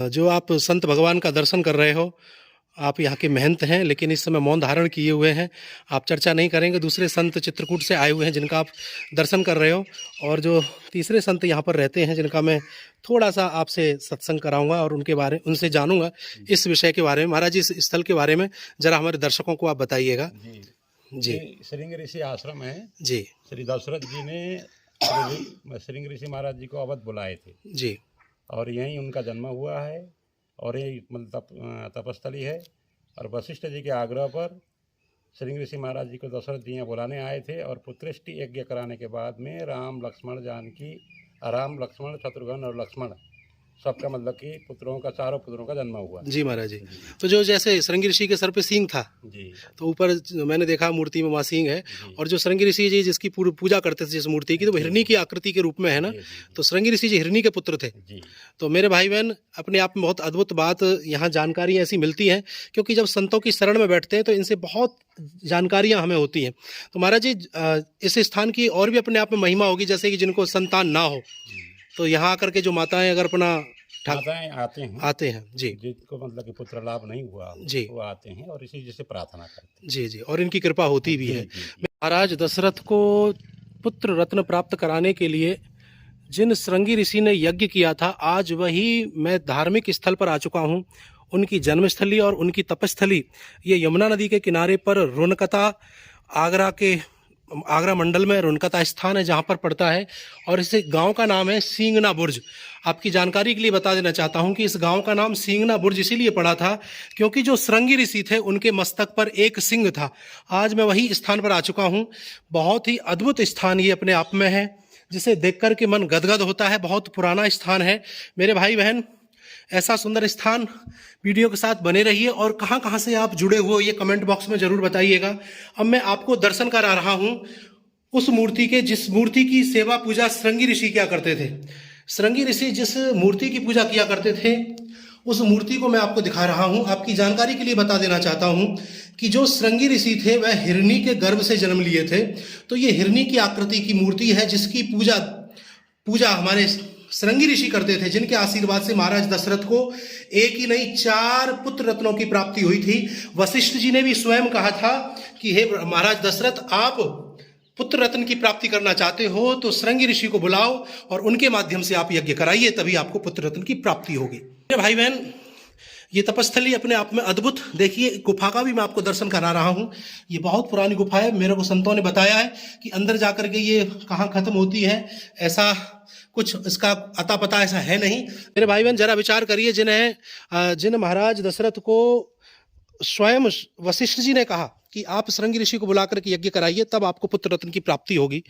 जो आप संत भगवान का दर्शन कर रहे हो, आप यहाँ के महंत हैं, लेकिन इस समय मौन धारण किए हुए हैं। आप चर्चा नहीं करेंगे। दूसरे संत चित्रकूट से आए हुए हैं जिनका आप दर्शन कर रहे हो, और जो तीसरे संत यहाँ पर रहते हैं जिनका मैं थोड़ा सा आपसे सत्संग कराऊंगा और उनसे जानूंगा इस विषय के बारे में। महाराज जी, इस स्थल के बारे में जरा हमारे दर्शकों को आप बताइएगा। जी जी ये श्रृंग ऋषि आश्रम है। जी श्री दशरथ जी ने श्रृंग ऋषि महाराज जी को अवध बुलाए थे जी और यहीं उनका जन्म हुआ है और ये मतलब तपस्थली है। और वशिष्ठ जी के आग्रह पर श्रृंग ऋषि महाराज जी को दशरथ जी यहाँ बुलाने आए थे और पुत्रेष्टि यज्ञ कराने के बाद में राम लक्ष्मण जानकी, राम लक्ष्मण शत्रुघ्न और लक्ष्मण सबका मतलब कि चारों पुत्रों का जन्म हुआ। जी महाराज जी, तो जो जैसे श्रृंग ऋषि के सर पे सींग था जी, तो ऊपर मैंने देखा मूर्ति में वहाँ सींग है, और जो श्रृंग ऋषि जी जिसकी पूजा करते थे जिस मूर्ति की, तो वो हिरनी की आकृति के रूप में है ना। तो श्रृंग ऋषि जी हिरनी के पुत्र थे। तो मेरे भाई बहन, अपने आप में बहुत अद्भुत बात यहाँ जानकारी ऐसी मिलती है, क्योंकि जब संतों की शरण में बैठते हैं तो इनसे बहुत जानकारियाँ हमें होती हैं। तो महाराज जी, इस स्थान की और भी अपने आप में महिमा होगी, जैसे कि जिनको संतान ना हो तो यहाँ आकर के जो माताएं अगर अपना आते हैं जी, जिनको मतलब कि पुत्र लाभ नहीं हुआ जी, वो आते हैं और इसी जैसे प्रार्थना करते हैं। जी जी, और इनकी कृपा होती भी है। महाराज दशरथ को पुत्र रत्न प्राप्त कराने के लिए जिन श्रृंगी ऋषि ने यज्ञ किया था, आज वही मैं धार्मिक स्थल पर आ चुका हूँ। उनकी जन्मस्थली और उनकी तपस्थली ये यमुना नदी के किनारे पर रुनकता, आगरा मंडल में रुनकता स्थान है जहाँ पर पड़ता है, और इस गांव का नाम है सींगना बुर्ज। आपकी जानकारी के लिए बता देना चाहता हूँ कि इस गांव का नाम सींगना बुर्ज इसीलिए पड़ा था क्योंकि जो श्रृंगी ऋषि थे उनके मस्तक पर एक सिंह था। आज मैं वही स्थान पर आ चुका हूँ। बहुत ही अद्भुत स्थान ये अपने आप में है, जिसे देख कर के मन गदगद होता है। बहुत पुराना स्थान है। मेरे भाई बहन, ऐसा सुंदर स्थान वीडियो के साथ बने रहिए, और कहाँ कहाँ से आप जुड़े हुए ये कमेंट बॉक्स में जरूर बताइएगा। अब मैं आपको दर्शन करा रहा हूँ उस मूर्ति के जिस मूर्ति की सेवा पूजा श्रृंगी ऋषि क्या करते थे। श्रृंगी ऋषि जिस मूर्ति की पूजा किया करते थे उस मूर्ति को मैं आपको दिखा रहा हूँ। आपकी जानकारी के लिए बता देना चाहता हूँ कि जो श्रृंगी ऋषि थे वह हिरनी के गर्भ से जन्म लिए थे। तो ये हिरनी की आकृति की मूर्ति है जिसकी पूजा हमारे श्रृंगी ऋषि करते थे, जिनके आशीर्वाद से महाराज दशरथ को एक ही नहीं 4 पुत्र रत्नों की प्राप्ति हुई थी। वशिष्ठ जी ने भी स्वयं कहा था कि हे महाराज दशरथ, आप पुत्र रत्न की प्राप्ति करना चाहते हो तो श्रृंगी ऋषि को बुलाओ और उनके माध्यम से आप यज्ञ कराइए, तभी आपको पुत्र रत्न की प्राप्ति होगी। मेरे भाई बहन, ये तपस्थली अपने आप में अद्भुत। देखिए, गुफा का भी मैं आपको दर्शन करा रहा हूँ। ये बहुत पुरानी गुफा है। मेरे को संतों ने बताया है कि अंदर जाकर के ये कहाँ खत्म होती है, ऐसा कुछ इसका अता पता ऐसा है नहीं। मेरे भाई बहन, जरा विचार करिए, जिन महाराज दशरथ को स्वयं वशिष्ठ जी ने कहा कि आप श्रृंगी ऋषि को बुलाकर के यज्ञ कराइए तब आपको पुत्र रत्न की प्राप्ति होगी,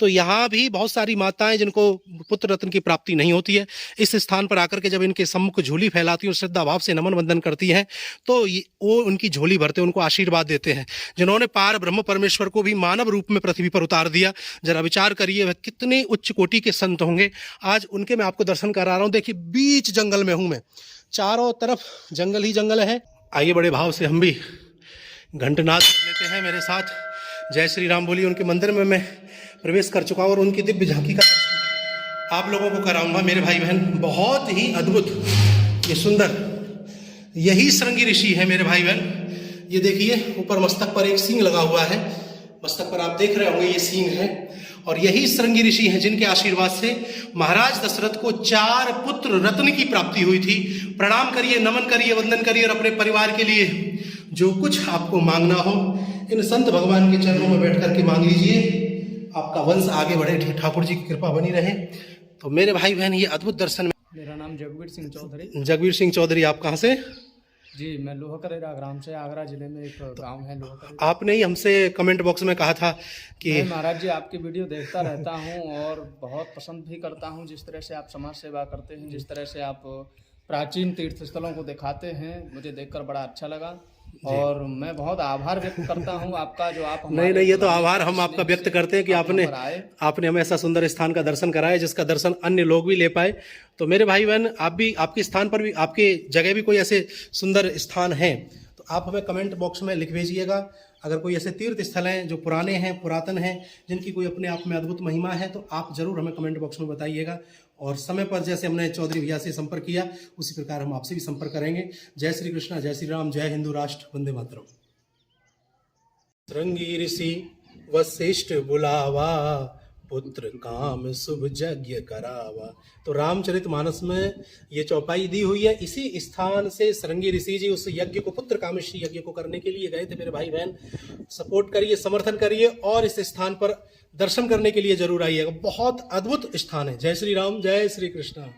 तो यहाँ भी बहुत सारी माताएं जिनको पुत्र रत्न की प्राप्ति नहीं होती है, इस स्थान पर आकर के जब इनके सम्मुख झोली फैलाती हैं और श्रद्धा भाव से नमन वंदन करती हैं तो वो उनकी झोली भरते, उनको आशीर्वाद देते हैं। जिन्होंने पार ब्रह्म परमेश्वर को भी मानव रूप में पृथ्वी पर उतार दिया, जरा विचार करिए वह कितने उच्च कोटि के संत होंगे। आज उनके मैं आपको दर्शन करा रहा हूँ। देखिए, बीच जंगल में हूँ मैं, चारों तरफ जंगल ही जंगल है। आइए, बड़े भाव से हम भी घंटनाद कर लेते हैं मेरे साथ। जय श्री राम बोलिए। उनके मंदिर में मैं प्रवेश कर चुका हूँ और उनकी दिव्य झांकी का दर्शन आप लोगों को कराऊंगा। मेरे भाई बहन, बहुत ही अद्भुत, ये सुंदर, यही श्रृंगी ऋषि है मेरे भाई बहन। ये देखिए, ऊपर मस्तक पर एक सींग लगा हुआ है। मस्तक पर आप देख रहे होंगे ये सींग है, और यही श्रृंगी ऋषि हैं जिनके आशीर्वाद से महाराज दशरथ को 4 पुत्र रत्न की प्राप्ति हुई थी। प्रणाम करिए, नमन करिए, वंदन करिए, और अपने परिवार के लिए जो कुछ आपको मांगना हो इन संत भगवान के चरणों में बैठ करके मांग लीजिए। आपका वंश आगे बढ़े, ठाकुर जी की कृपा बनी रहे। तो मेरे भाई बहन, ये अद्भुत दर्शन में। मेरा नाम जगवीर सिंह चौधरी। जगवीर सिंह चौधरी, आप कहाँ से? जी, मैं लोहकरेरा ग्राम से, आगरा जिले में एक गांव है लोहकरेरा। आपने ही हमसे कमेंट बॉक्स में कहा था कि महाराज जी, आपकी वीडियो देखता रहता हूं और बहुत पसंद भी करता हूं। जिस तरह से आप समाज सेवा करते हैं, जिस तरह से आप प्राचीन तीर्थ स्थलों को दिखाते हैं, मुझे देखकर बड़ा अच्छा लगा और मैं बहुत आभार व्यक्त करता हूं आपका, जो आप नहीं, ये तो आभार हम आपका व्यक्त करते हैं कि आपने हमें ऐसा सुंदर स्थान का दर्शन कराया जिसका दर्शन अन्य लोग भी ले पाए। तो मेरे भाई बहन, आप भी, आपके स्थान पर भी, आपके जगह भी कोई ऐसे सुंदर स्थान हैं तो आप हमें कमेंट बॉक्स में लिख भेजिएगा। अगर कोई ऐसे तीर्थ स्थल हैं जो पुराने हैं, पुरातन हैं, जिनकी कोई अपने आप में अद्भुत महिमा है, तो आप जरूर हमें कमेंट बॉक्स में बताइएगा। और समय पर जैसे हमने चौधरी भैया से संपर्क किया उसी प्रकार हम आपसे भी संपर्क करेंगे। जय श्री कृष्णा, जय श्री राम, जय हिंदू राष्ट्र, वंदे मातरम। श्रृंगी ऋषि वशिष्ठ बुलावा, पुत्र काम शुभ यज्ञ करावा। तो रामचरितमानस में ये चौपाई दी हुई है। इसी स्थान से श्रृंगी ऋषि जी उस यज्ञ को, पुत्र कामेष्टि यज्ञ को करने के लिए गए थे। मेरे भाई बहन, सपोर्ट करिए, समर्थन करिए और इस स्थान पर दर्शन करने के लिए जरूर आइएगा। बहुत अद्भुत स्थान है। जय श्री राम, जय श्री कृष्णा।